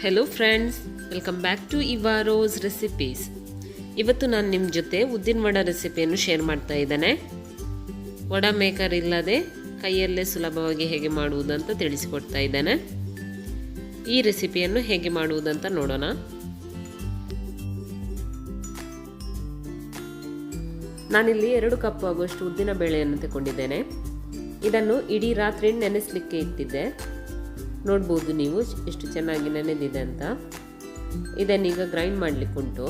Hello friends, welcome back to Evaro's recipes. ಇವತ್ತು ನಾನು ನಿಮ್ಮ ಜೊತೆ ಉದ್ದಿನ ವಡ ರೆಸಿಪಿಯನ್ನು ಶೇರ್ ಮಾಡ್ತಾ ಇದ್ದೇನೆ. ವಡ ಮೇಕರ್ ಇಲ್ಲದೆ ಕೈಯಲ್ಲೇ ಸುಲಭವಾಗಿ ಹೇಗೆ ಮಾಡುವುದಂತ ತಿಳಿಸಿಕೊಡ್ತಾ ಇದ್ದೇನೆ. ಈ ರೆಸಿಪಿಯನ್ನು ಹೇಗೆ ಮಾಡುವುದಂತ ನೋಡೋಣ. ನಾನಿಲ್ಲಿ 2 ಕಪ್ ಆಗುವಷ್ಟು ಉದ್ದಿನ ಬೇಳೆಯನ್ನು ತಗೊಂಡಿದ್ದೇನೆ. ಇದನ್ನು ಇಡೀ ರಾತ್ರಿ ನೆನೆಸಲಿಕ್ಕೆ ಇಟ್ಟಿದ್ದೆ. ನೋಡ್ಬೋದು ನೀವು ಎಷ್ಟು ಚೆನ್ನಾಗಿ ನೆನೆದಿದೆ ಅಂತ. ಇದನ್ನೀಗ ಗ್ರೈಂಡ್ ಮಾಡಲಿಕ್ಕುಂಟು.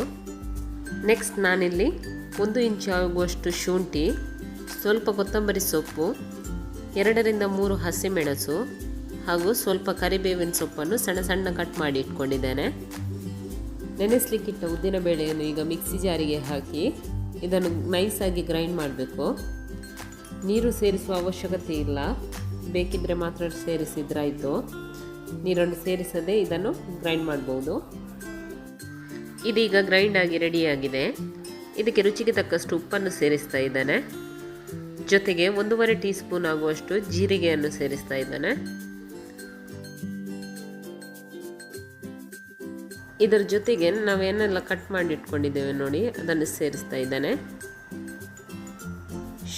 ನೆಕ್ಸ್ಟ್ ನಾನಿಲ್ಲಿ 1 ಇಂಚ್ ಆಗುವಷ್ಟು ಶುಂಠಿ, ಸ್ವಲ್ಪ ಕೊತ್ತಂಬರಿ ಸೊಪ್ಪು, 2 ರಿಂದ 3 ಹಸಿಮೆಣಸು ಹಾಗೂ ಸ್ವಲ್ಪ ಕರಿಬೇವಿನ ಸೊಪ್ಪನ್ನು ಸಣ್ಣ ಸಣ್ಣ ಕಟ್ ಮಾಡಿ ಇಟ್ಕೊಂಡಿದ್ದೇನೆ. ನೆನೆಸಲಿಕ್ಕಿಟ್ಟ ಉದ್ದಿನ ಬೇಳೆಯನ್ನು ಈಗ ಮಿಕ್ಸಿ ಜಾರಿಗೆ ಹಾಕಿ ಇದನ್ನು ನೈಸಾಗಿ ಗ್ರೈಂಡ್ ಮಾಡಬೇಕು. ನೀರು ಸೇರಿಸುವ ಅವಶ್ಯಕತೆ ಇಲ್ಲ, ಬೇಕಿದ್ದರೆ ಮಾತ್ರ ಸೇರಿಸಿದ್ರಾಯಿತು. ನೀರನ್ನು ಸೇರಿಸದೆ ಇದನ್ನು ಗ್ರೈಂಡ್ ಮಾಡ್ಬೋದು. ಇದೀಗ ಗ್ರೈಂಡ್ ಆಗಿ ರೆಡಿಯಾಗಿದೆ. ಇದಕ್ಕೆ ರುಚಿಗೆ ತಕ್ಕಷ್ಟು ಉಪ್ಪನ್ನು ಸೇರಿಸ್ತಾ ಇದ್ದಾನೆ. ಜೊತೆಗೆ 1.5 ಟೀ ಸ್ಪೂನ್ ಆಗುವಷ್ಟು ಜೀರಿಗೆಯನ್ನು ಸೇರಿಸ್ತಾ ಇದ್ದಾನೆ. ಇದರ ಜೊತೆಗೆ ನಾವೇನೆಲ್ಲ ಕಟ್ ಮಾಡಿ ಇಟ್ಕೊಂಡಿದ್ದೇವೆ ನೋಡಿ, ಅದನ್ನು ಸೇರಿಸ್ತಾ ಇದ್ದಾನೆ.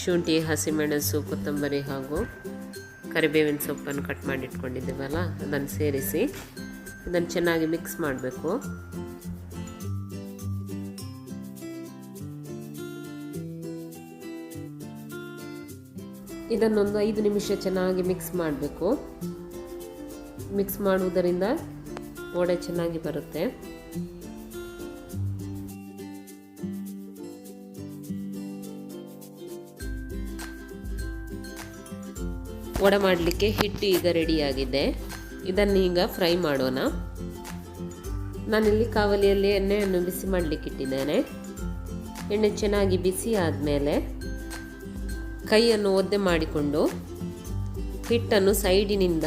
ಶುಂಠಿ, ಹಸಿಮೆಣಸು, ಕೊತ್ತಂಬರಿ ಹಾಗೂ ಕರಿಬೇವಿನ ಸೊಪ್ಪನ್ನು ಕಟ್ ಮಾಡಿ ಇಟ್ಕೊಂಡಿದ್ದೇವಲ್ಲ, ಅದನ್ನು ಸೇರಿಸಿ ಇದನ್ನು ಚೆನ್ನಾಗಿ ಮಿಕ್ಸ್ ಮಾಡಬೇಕು. ಇದನ್ನೊಂದು 5 ನಿಮಿಷ ಚೆನ್ನಾಗಿ ಮಿಕ್ಸ್ ಮಾಡಬೇಕು. ಮಿಕ್ಸ್ ಮಾಡುವುದರಿಂದ ವಡೆ ಚೆನ್ನಾಗಿ ಬರುತ್ತೆ. ವಡೆ ಮಾಡಲಿಕ್ಕೆ ಹಿಟ್ಟು ಈಗ ರೆಡಿಯಾಗಿದೆ. ಇದನ್ನೀಗ ಫ್ರೈ ಮಾಡೋಣ. ನಾನಿಲ್ಲಿ ಕಾವಲಿಯಲ್ಲಿ ಎಣ್ಣೆಯನ್ನು ಬಿಸಿ ಮಾಡಲಿಕ್ಕೆ ಇಟ್ಟಿದ್ದೇನೆ. ಎಣ್ಣೆ ಚೆನ್ನಾಗಿ ಬಿಸಿ ಆದಮೇಲೆ ಕೈಯನ್ನು ಒದ್ದೆ ಮಾಡಿಕೊಂಡು ಹಿಟ್ಟನ್ನು ಸೈಡಿನಿಂದ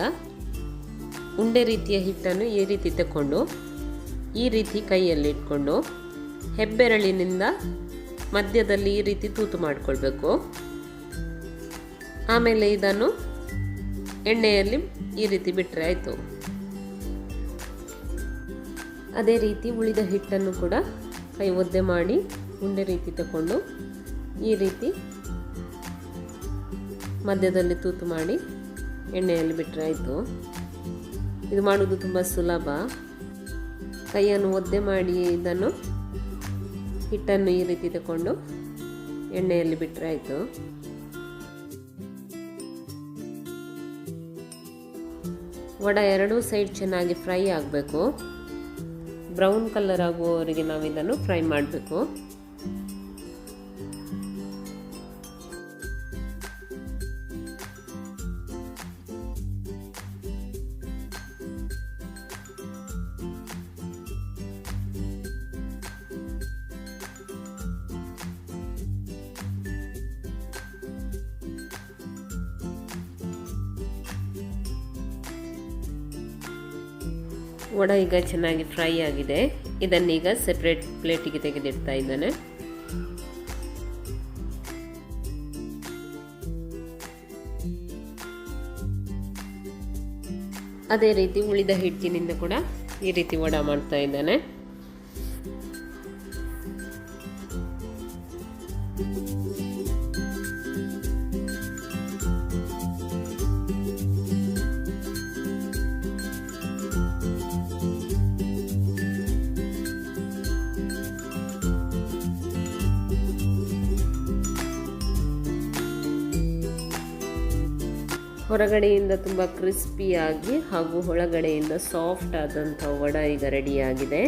ಉಂಡೆ ರೀತಿಯ ಹಿಟ್ಟನ್ನು ಈ ರೀತಿ ತಗೊಂಡು ಈ ರೀತಿ ಕೈಯಲ್ಲಿ ಇಟ್ಕೊಂಡು ಹೆಬ್ಬೆರಳಿನಿಂದ ಮಧ್ಯದಲ್ಲಿ ಈ ರೀತಿ ತೂತು ಮಾಡಿಕೊಳ್ಬೇಕು. ಆಮೇಲೆ ಇದನ್ನು ಎಣ್ಣೆಯಲ್ಲಿ ಈ ರೀತಿ ಬಿಟ್ಟರೆ ಆಯಿತು. ಅದೇ ರೀತಿ ಉಳಿದ ಹಿಟ್ಟನ್ನು ಕೂಡ ಕೈ ಒದ್ದೆ ಮಾಡಿ ಉಂಡೆ ರೀತಿ ತಗೊಂಡು ಈ ರೀತಿ ಮಧ್ಯದಲ್ಲಿ ತೂತು ಮಾಡಿ ಎಣ್ಣೆಯಲ್ಲಿ ಬಿಟ್ಟರೆ ಆಯಿತು. ಇದು ಮಾಡುವುದು ತುಂಬ ಸುಲಭ. ಕೈಯನ್ನು ಒದ್ದೆ ಮಾಡಿ ಇದನ್ನು ಹಿಟ್ಟನ್ನು ಈ ರೀತಿ ತಗೊಂಡು ಎಣ್ಣೆಯಲ್ಲಿ ಬಿಟ್ಟರೆ ಆಯಿತು. ವಡ 2 ಸೈಡ್ ಚೆನ್ನಾಗಿ ಫ್ರೈ ಆಗಬೇಕು. ಬ್ರೌನ್ ಕಲರ್ ಆಗುವವರೆಗೆ ನಾವು ಇದನ್ನು ಫ್ರೈ ಮಾಡಬೇಕು. ವಡ ಈಗ ಚೆನ್ನಾಗಿ ಫ್ರೈ ಆಗಿದೆ. ಇದನ್ನೀಗ ಸೆಪ್ರೇಟ್ ಪ್ಲೇಟಿಗೆ ತೆಗೆದಿಡ್ತಾ ಇದ್ದಾನೆ. ಅದೇ ರೀತಿ ಉಳಿದ ಹಿಟ್ಟಿನಿಂದ ಕೂಡ ಈ ರೀತಿ ವಡ ಮಾಡ್ತಾ ಇದ್ದಾನೆ. ಹೊರಗಡೆಯಿಂದ ತುಂಬ ಕ್ರಿಸ್ಪಿಯಾಗಿ ಹಾಗೂ ಒಳಗಡೆಯಿಂದ ಸಾಫ್ಟ್ ಆದಂಥ ವಡ ಈಗ ರೆಡಿಯಾಗಿದೆ.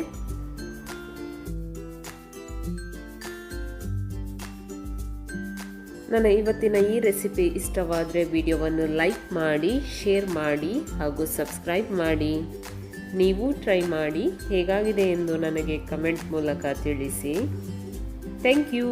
ನನ್ನ ಇವತ್ತಿನ ಈ ರೆಸಿಪಿ ಇಷ್ಟವಾದರೆ ವಿಡಿಯೋವನ್ನು ಲೈಕ್ ಮಾಡಿ, ಶೇರ್ ಮಾಡಿ ಹಾಗೂ ಸಬ್ಸ್ಕ್ರೈಬ್ ಮಾಡಿ. ನೀವು ಟ್ರೈ ಮಾಡಿ ಹೇಗಾಗಿದೆ ಎಂದು ನನಗೆ ಕಮೆಂಟ್ ಮೂಲಕ ತಿಳಿಸಿ. Thank you.